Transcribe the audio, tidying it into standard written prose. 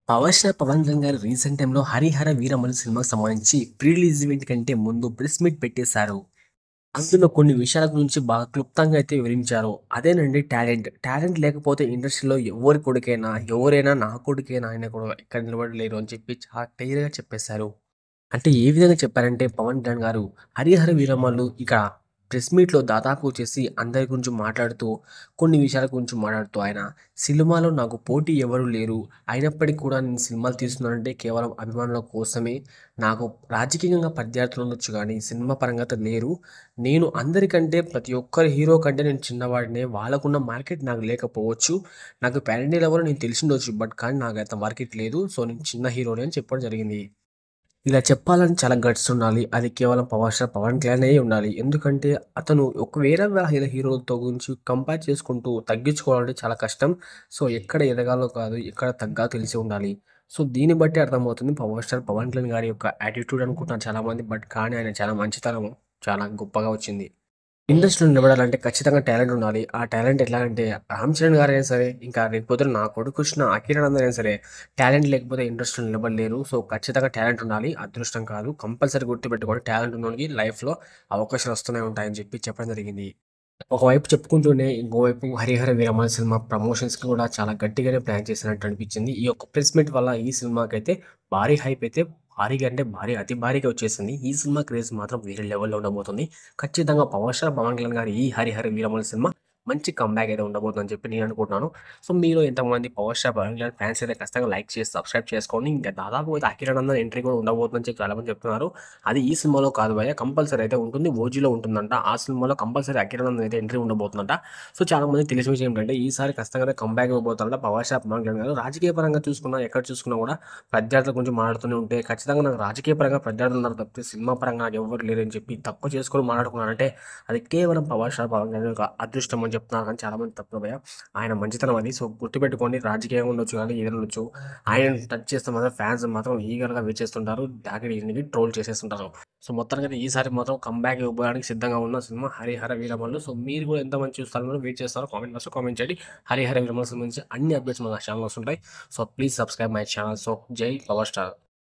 Power star Pawan Kalyan గారు recent టైంలో 'హరిహర వీరమల్లు' సినిమాకి సంబంధించి ప్రీ రిలీజ్ ఈవెంట్ కంటే ముందు ప్రెస్ మీట్ పెట్టేశారు. అందులో కొన్ని విషయాల గురించి బాగా క్లుప్తంగా అయితే వివరించారు. అదేనండి టాలెంట్. టాలెంట్ లేకపోతే ఇండస్ట్రీలో ఎవరి కొడుకైనా, ఎవరైనా నా కొడుకేనా ఆయన కూడా ఎక్కడ నిలబడలేరు అని చెప్పి చాలా క్లియర్‌గా చెప్పేశారు. అంటే ఏ విధంగా చెప్పారంటే పవన్ కళ్యాణ్ గారు 'హరిహర వీరమల్లు' ఇక ప్రెస్ మీట్‌లో దాదాపు వచ్చేసి అందరి గురించి మాట్లాడుతూ, కొన్ని విషయాల గురించి మాట్లాడుతూ ఆయన సినిమాలో నాకు పోటీ ఎవరు లేరు. అయినప్పటికీ కూడా నేను సినిమాలు తీస్తున్నానంటే కేవలం అభిమానుల కోసమే. నాకు రాజకీయంగా ప్రత్యర్థులు ఉండొచ్చు గానీ, సినిమా పరంగా అయితే లేరు. నేను అందరికంటే ప్రతి ఒక్కరి హీరో కంటే నేను చిన్నవాడినే. వాళ్ళకున్న మార్కెట్ నాకు లేకపోవచ్చు. నాకు పాన్ ఇండియా లెవెల్‌లో నేను తెలిసుండొచ్చు. కానీ నాకంత మార్కెట్ లేదు. సో, నేను చిన్న హీరోనే అని చెప్పడం జరిగింది. ఇలా చెప్పాలని చాలా గట్స్ ఉండాలి. అది కేవలం పవర్ స్టార్ పవన్ కళ్యాణే ఉండాలి. ఎందుకంటే అతను ఒక వేరే హీరోలతో గురించి కంపేర్ చేసుకుంటూ తగ్గించుకోవాలంటే చాలా కష్టం. సో, ఎక్కడ ఎదగాలో కాదు, ఎక్కడ తగ్గాలో తెలిసి ఉండాలి. సో, దీన్ని బట్టి అర్థమవుతుంది పవర్ స్టార్ పవన్ కళ్యాణ్ గారి యొక్క యాటిట్యూడ్ అనుకుంటున్నారు చాలామంది. కానీ ఆయన చాలా మంచితనం చాలా గొప్పగా వచ్చింది. ఇండస్ట్రీలో నిలబడాలంటే ఖచ్చితంగా టాలెంట్ ఉండాలి. ఆ టాలెంట్ ఎట్లా అంటే 'రామ్ చరణ్' గారైనా సరే, ఇంకా రేపొద్దున నా కొడుకొచ్చిన 'అఖిరానందన్' అయినా సరే, టాలెంట్ లేకపోతే ఇండస్ట్రీలో నిలబడలేరు. సో, ఖచ్చితంగా టాలెంట్ ఉండాలి. అదృష్టం కాదు. కంపల్సరీ గుర్తుపెట్టుకోండి. టాలెంట్ ఉన్నోడికి లైఫ్‌లో అవకాశాలు వస్తూనే ఉంటాయని చెప్పి చెప్పడం జరిగింది. ఒకవైపు చెప్పుకుంటూనే ఇంకోవైపు 'హరిహర వీరమల్లు' సినిమా ప్రమోషన్స్‌కి కూడా చాలా గట్టిగానే ప్లాన్ చేసినట్టు అనిపించింది. ఈ యొక్క ప్రెస్ మీట్ వల్ల ఈ సినిమాకైతే భారీ హైప్ అయితే భారీగా అంటే భారీ అతి భారీగా వచ్చేసింది. ఈ సినిమా క్రేజ్ మాత్రం వేరే లెవెల్‌లో ఉండబోతుంది. ఖచ్చితంగా పవర్ స్టార్ పవన్ కళ్యాణ్ గారి ఈ 'హరిహర వీరమల్లు' సినిమా మంచి కమ్‌బ్యాక్ అయితే ఉండబోతుందని చెప్పి నేను అనుకుంటున్నాను. సో, మీలో ఎంతమంది power star Pawan Kalyan fans అయితే ఖచ్చితంగా లైక్ చేసి సబ్స్క్రైబ్ చేసుకోండి. ఇంకా దాదాపు అయితే 'అఖిరానందన్' ఎంట్రీ కూడా ఉండబోతుందని చెప్పి చాలామంది చెప్తున్నారు. అది ఈ సినిమాలో కాదు భయ్యా. కంపల్సరీ అయితే ఉంటుంది. 'ఓజీలో' ఉంటుందంట. ఆ సినిమాలో కంపల్సరీ 'అఖిరానందన్' అయితే ఎంట్రీ ఉండబోతుందంట. సో, చాలామందికి తెలిసిన విషయం ఏంటంటే ఈసారి ఖచ్చితంగా కమ్‌బ్యాక్ ఇవ్వబోతున్నారంట పవర్ స్టార్ పవన్ కళ్యాణ్ గారు. రాజకీయ పరంగా చూసుకున్నా, ఎక్కడ చూసుకున్నా కూడా ప్రత్యర్థుల గురించి మాట్లాడుతూనే ఉంటే ఖచ్చితంగా నాకు రాజకీయ పరంగా ప్రత్యర్థులు ఉన్నారు తప్పితే సినిమా పరంగా నాకు ఎవ్వరు లేరని చెప్పి తక్కువ చేసుకొని మాట్లాడుకున్నారంటే అది కేవలం పవర్ స్టార్ పవన్ కళ్యాణ్ యొక్క అదృష్టం అని చెప్తున్నారు కానీ చాలామంది తప్పు భయ్యా. ఆయన మంచితనం అది. సో, గుర్తుపెట్టుకోండి రాజకీయంగా ఉండొచ్చు కానీ ఏదైనా ఉండొచ్చు. ఆయనను టచ్ చేస్తే మాత్రం ఫ్యాన్స్ మాత్రం ఈగర్‌గా వెయిట్ చేస్తుంటారు. టాకిడీనికి ట్రోల్ చేసేస్తుంటారు. సో, మొత్తానికైతే ఈసారి మాత్రం కమ్‌బ్యాక్ ఇవ్వడానికి సిద్ధంగా ఉన్న సినిమా 'హరిహర వీరమల్లు'. సో, మీరు కూడా ఎంతమంది చూస్తారో వెయిట్ చేస్తారో కామెంట్ బాక్స్‌లో కామెంట్ చేయండి. 'హరిహర వీరమల్లు' సంబంధించి అన్ని అప్డేట్స్ మన ఛానెల్‌లో వస్తుంటాయి. So, please subscribe my channel. So, జై పవర్ స్టార్.